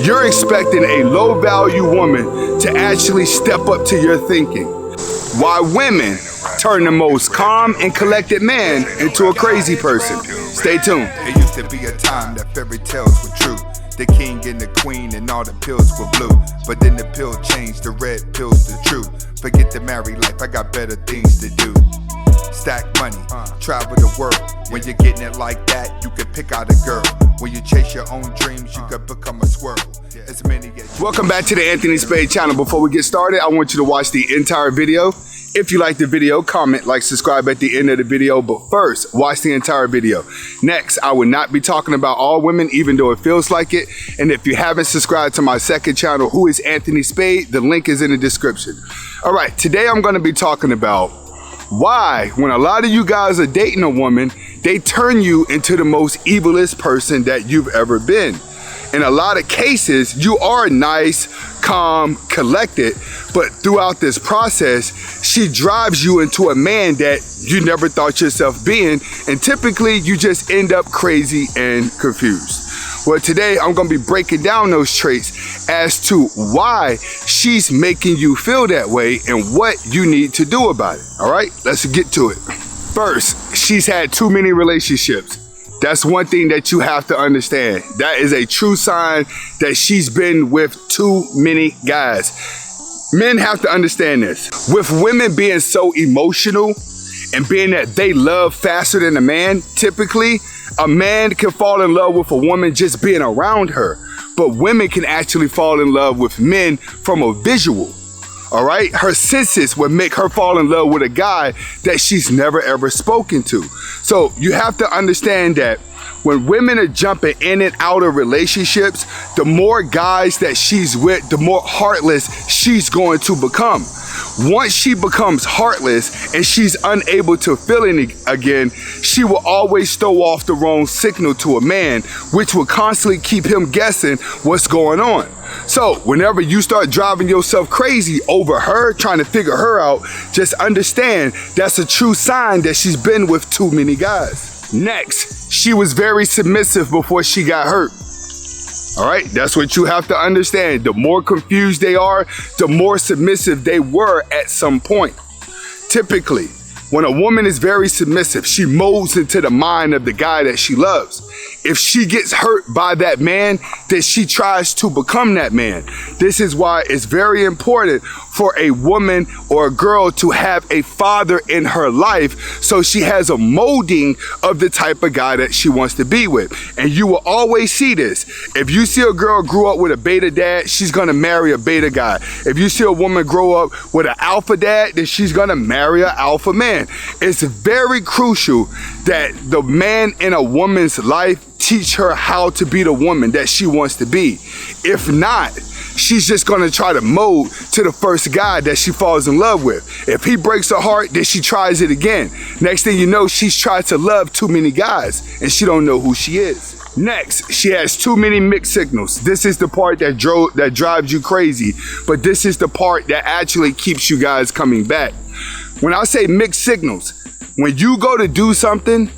you're expecting a low-value woman to actually step up to your thinking. Why women turn the most calm and collected man into a crazy person. Stay tuned. It used to be a time that fairy tales were true. The king and the queen and all the pills were blue. But then the pill changed, the red pill's the truth. Forget the married life, I got better things to do. Stack money, travel the world. When you're getting it like that, you can pick out a girl. When you chase your own dreams, you could become a squirrel. As many as Welcome back to the Anthony Spade channel. Before we get started, I want you to watch the entire video. If you like the video, comment, like, subscribe at the end of the video. But first, watch the entire video. Next, I will not be talking about all women, even though it feels like it. And if you haven't subscribed to my second channel, Who is Anthony Spade? The link is in the description. All right, today I'm going to be talking about why, when a lot of you guys are dating a woman, they turn you into the most evilest person that you've ever been. In a lot of cases, you are nice, calm, collected, but throughout this process, she drives you into a man that you never thought yourself being, and typically you just end up crazy and confused. Well, today I'm gonna be breaking down those traits as to why she's making you feel that way and what you need to do about it. All right, let's get to it. First, she's had too many relationships. That's one thing that you have to understand. That is a true sign that she's been with too many guys. Men have to understand this. With women being so emotional and being that they love faster than a man, typically, a man can fall in love with a woman just being around her. But women can actually fall in love with men from a visual. All right, her senses would make her fall in love with a guy that she's never ever spoken to. So you have to understand that when women are jumping in and out of relationships, the more guys that she's with, the more heartless she's going to become. Once she becomes heartless and she's unable to feel any again, she will always throw off the wrong signal to a man, which will constantly keep him guessing what's going on. So whenever you start driving yourself crazy over her, trying to figure her out, just understand that's a true sign that she's been with too many guys. Next, she was very submissive before she got hurt. All right, that's what you have to understand. The more confused they are, the more submissive they were at some point. Typically, when a woman is very submissive, she molds into the mind of the guy that she loves. If she gets hurt by that man, then she tries to become that man. This is why it's very important for a woman or a girl to have a father in her life so she has a molding of the type of guy that she wants to be with. And you will always see this. If you see a girl grew up with a beta dad, she's gonna marry a beta guy. If you see a woman grow up with an alpha dad, then she's gonna marry an alpha man. It's very crucial that the man in a woman's life teach her how to be the woman that she wants to be. If not, she's just gonna try to mold to the first guy that she falls in love with. If he breaks her heart, then she tries it again. Next thing you know, she's tried to love too many guys and she don't know who she is. Next, she has too many mixed signals. This is the part that drives you crazy, but this is the part that actually keeps you guys coming back. When I say mixed signals, when you go to do something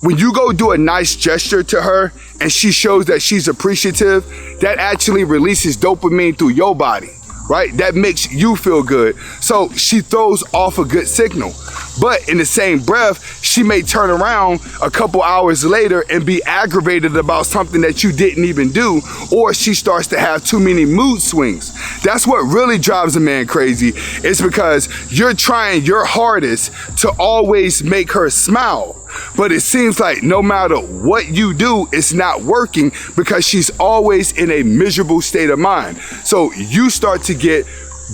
when you go do a nice gesture to her and she shows that she's appreciative, that actually releases dopamine through your body, right? That makes you feel good. So she throws off a good signal. But in the same breath, she may turn around a couple hours later and be aggravated about something that you didn't even do, or she starts to have too many mood swings. That's what really drives a man crazy. It's because you're trying your hardest to always make her smile. But it seems like no matter what you do, it's not working because she's always in a miserable state of mind. So you start to get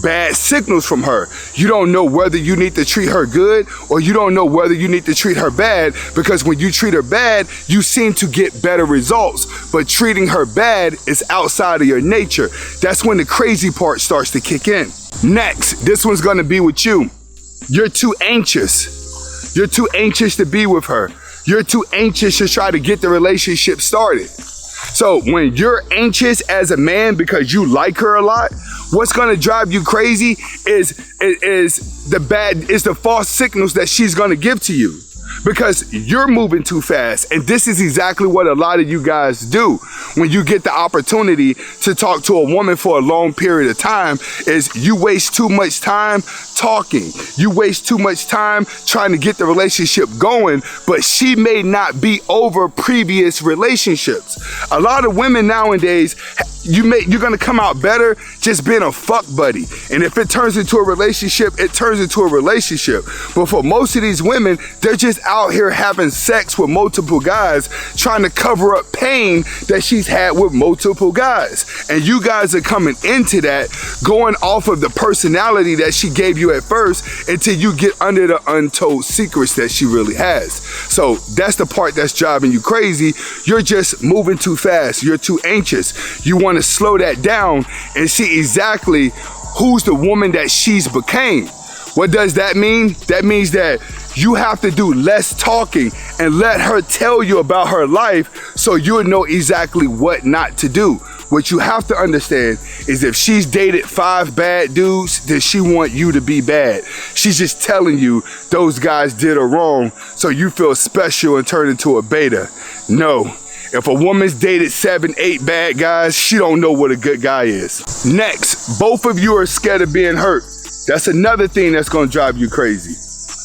bad signals from her. You don't know whether you need to treat her good or you don't know whether you need to treat her bad, because when you treat her bad, you seem to get better results. But treating her bad is outside of your nature. That's when the crazy part starts to kick in. Next, this one's gonna be with you. You're too anxious. You're too anxious to be with her. You're too anxious to try to get the relationship started. So when you're anxious as a man because you like her a lot, what's gonna drive you crazy is the false signals that she's gonna give to you. because you're moving too fast. And this is exactly what a lot of you guys do when you get the opportunity to talk to a woman for a long period of time. Is you waste too much time talking. You waste too much time trying to get the relationship going, but she may not be over previous relationships. A lot of women nowadays, you're gonna come out better just being a fuck buddy. And if it turns into a relationship, it turns into a relationship. But for most of these women, they're just out here having sex with multiple guys, trying to cover up pain that she's had with multiple guys. And you guys are coming into that, going off of the personality that she gave you at first until you get under the untold secrets that she really has. So that's the part that's driving you crazy. You're just moving too fast. You're too anxious. You want to slow that down and see exactly who's the woman that she's became. What does that mean? That means that you have to do less talking and let her tell you about her life so you'll know exactly what not to do. What you have to understand is if she's dated 5 bad dudes, then she want you to be bad. She's just telling you those guys did her wrong so you feel special and turn into a beta. No. If a woman's dated 7, 8 bad guys, she don't know what a good guy is. Next, both of you are scared of being hurt. That's another thing that's gonna drive you crazy,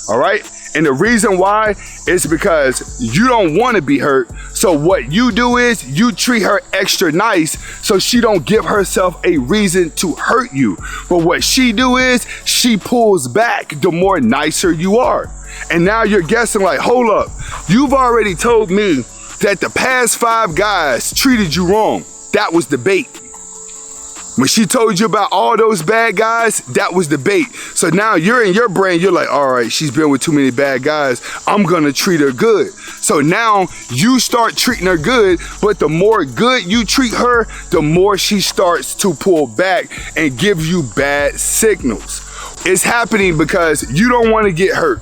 all right? And the reason why is because you don't wanna be hurt. So what you do is you treat her extra nice so she don't give herself a reason to hurt you. But what she do is she pulls back the more nicer you are. And now you're guessing like, hold up, you've already told me that the past 5 guys treated you wrong. That was the bait. When she told you about all those bad guys, that was the bait. So now you're in your brain, you're like, all right, she's been with too many bad guys. I'm gonna treat her good. So now you start treating her good, but the more good you treat her, the more she starts to pull back and give you bad signals. It's happening because you don't want to get hurt.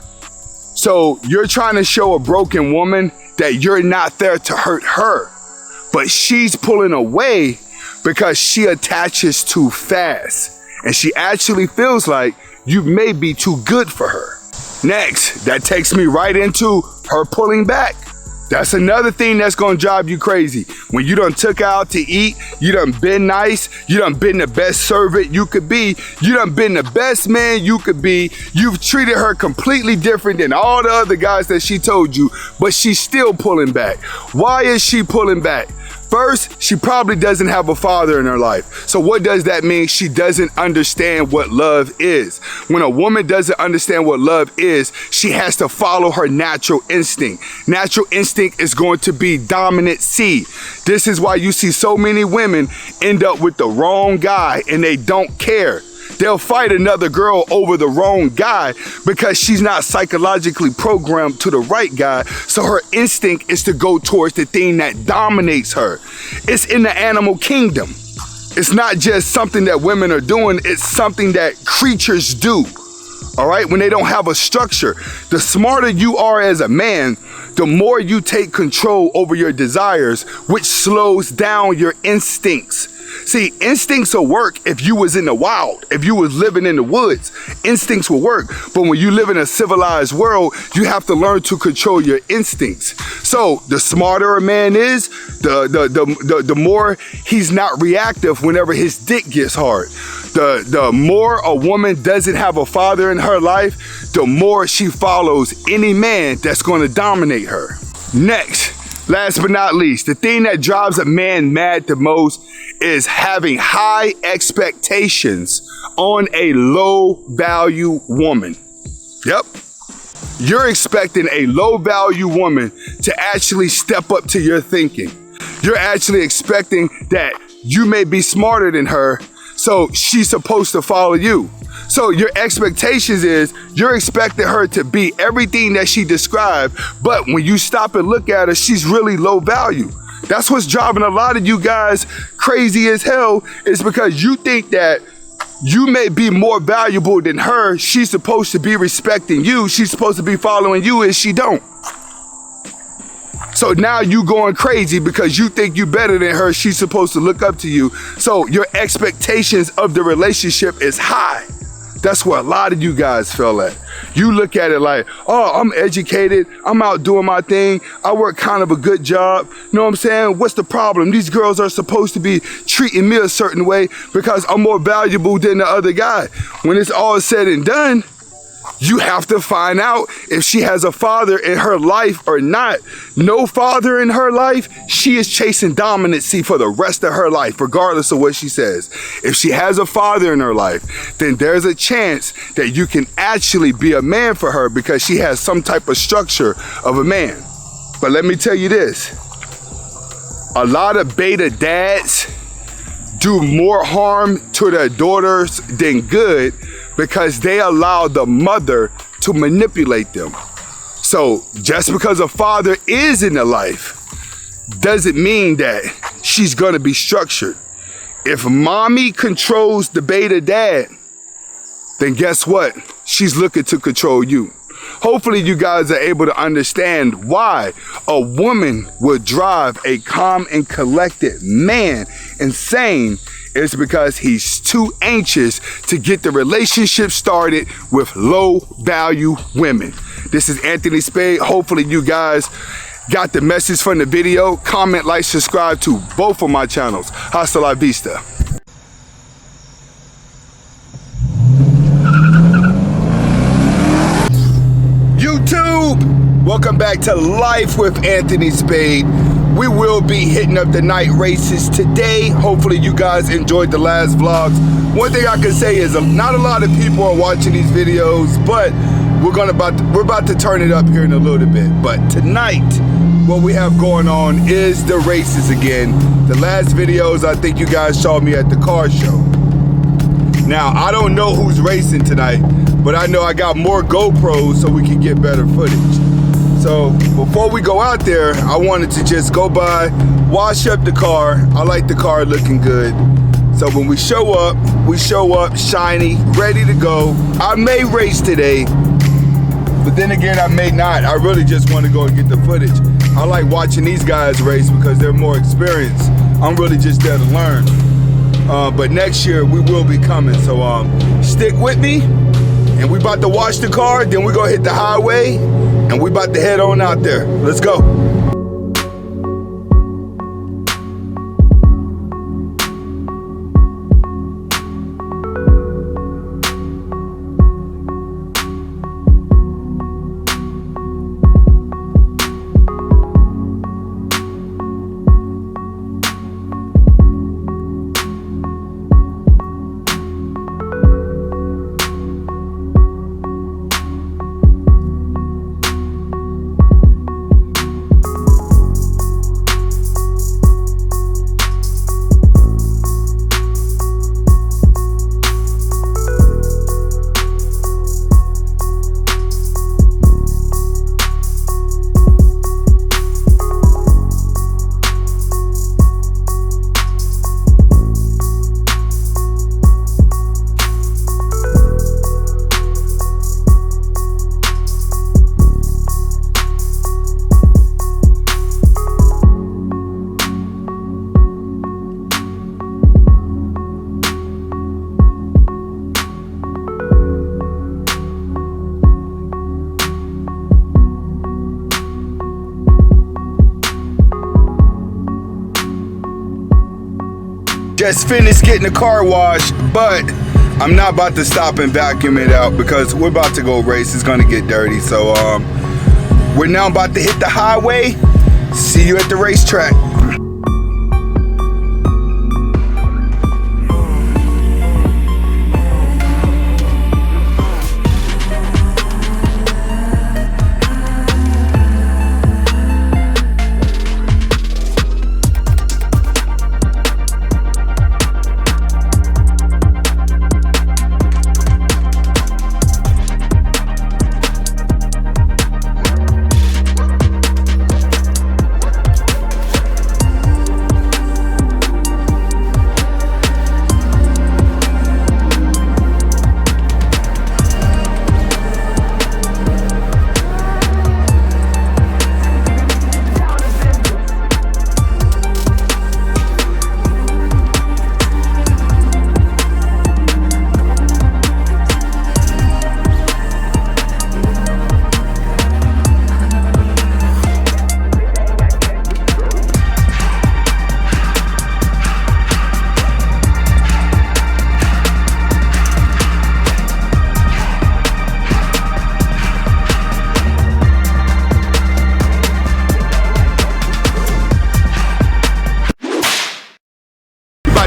So you're trying to show a broken woman that you're not there to hurt her, but she's pulling away because she attaches too fast and she actually feels like you may be too good for her. Next, that takes me right into her pulling back. That's another thing that's gonna drive you crazy. When you done took her out to eat, you done been nice, you done been the best servant you could be, you done been the best man you could be, you've treated her completely different than all the other guys that she told you, but she's still pulling back. Why is she pulling back? First, she probably doesn't have a father in her life. So what does that mean? She doesn't understand what love is. When a woman doesn't understand what love is, she has to follow her natural instinct. Natural instinct is going to be dominant C. This is why you see so many women end up with the wrong guy and they don't care. They'll fight another girl over the wrong guy because she's not psychologically programmed to the right guy. So her instinct is to go towards the thing that dominates her. It's in the animal kingdom. It's not just something that women are doing. It's something that creatures do. All right, when they don't have a structure. The smarter you are as a man, the more you take control over your desires, which slows down your instincts. See, instincts will work if you was in the wild, if you was living in the woods, instincts will work. But when you live in a civilized world, you have to learn to control your instincts. So the smarter a man is, the more he's not reactive whenever his dick gets hard. The more a woman doesn't have a father in her life, the more she follows any man that's going to dominate her. Next, last but not least, the thing that drives a man mad the most is having high expectations on a low value woman. Yep. You're expecting a low value woman to actually step up to your thinking. You're actually expecting that you may be smarter than her, so she's supposed to follow you. So your expectations is you're expecting her to be everything that she described, but when you stop and look at her, she's really low value. That's what's driving a lot of you guys crazy as hell, is because you think that you may be more valuable than her. She's supposed to be respecting you. She's supposed to be following you, and she don't. So now you going crazy because you think you better than her. She's supposed to look up to you. So your expectations of the relationship is high. That's where a lot of you guys fell at. You look at it like, oh, I'm educated, I'm out doing my thing, I work kind of a good job. You know what I'm saying? What's the problem? These girls are supposed to be treating me a certain way because I'm more valuable than the other guy. When it's all said and done, you have to find out if she has a father in her life or not. No father in her life, she is chasing dominancy for the rest of her life, regardless of what she says. If she has a father in her life, then there's a chance that you can actually be a man for her because she has some type of structure of a man. But let me tell you this, a lot of beta dads do more harm to their daughters than good because they allow the mother to manipulate them. So just because a father is in the life doesn't mean that she's gonna be structured. If mommy controls the beta dad, then guess what? She's looking to control you. Hopefully you guys are able to understand why a woman would drive a calm and collected man insane. It's because he's too anxious to get the relationship started with low value women. This is Anthony Spade. Hopefully you guys got the message from the video. Comment, like, subscribe to both of my channels. Hasta la vista. YouTube, welcome back to Life with Anthony Spade. We will be hitting up the night races today. Hopefully you guys enjoyed the last vlogs. One thing I can say is not a lot of people are watching these videos, but we're about to turn it up here in a little bit. But tonight, what we have going on is the races again. The last videos, I think you guys saw me at the car show. Now, I don't know who's racing tonight, but I know I got more GoPros so we can get better footage. So before we go out there, I wanted to just go by, wash up the car. I like the car looking good. So when we show up shiny, ready to go. I may race today, but then again, I may not. I really just want to go and get the footage. I like watching these guys race because they're more experienced. I'm really just there to learn. But next year we will be coming, so stick with me. And we about to wash the car, then we gonna hit the highway, and we about to head on out there. Let's go. Just finished getting the car washed, but I'm not about to stop and vacuum it out because we're about to go race. It's gonna get dirty. So we're now about to hit the highway. See you at the racetrack.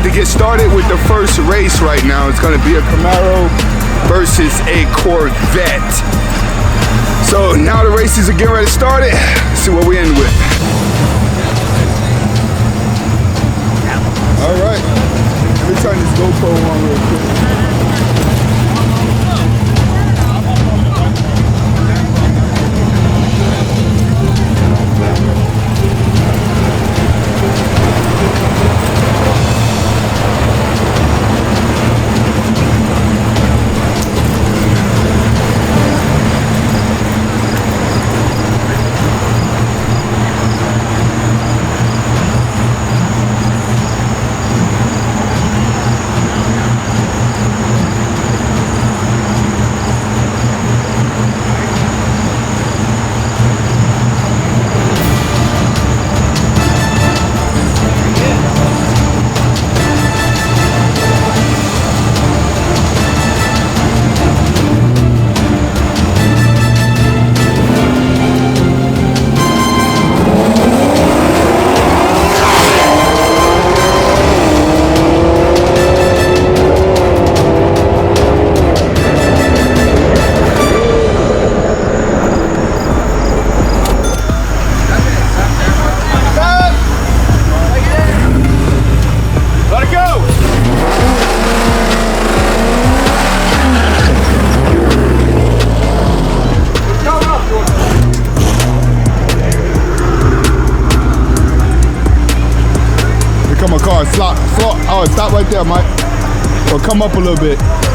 about to get started with the first race right now. It's gonna be a Camaro versus a Corvette. So now the races are getting ready to start it. Let's see what we end with. All right, let me turn this GoPro on real quick. Come on, car, stop, oh, stop right there, Mike. Or come up a little bit.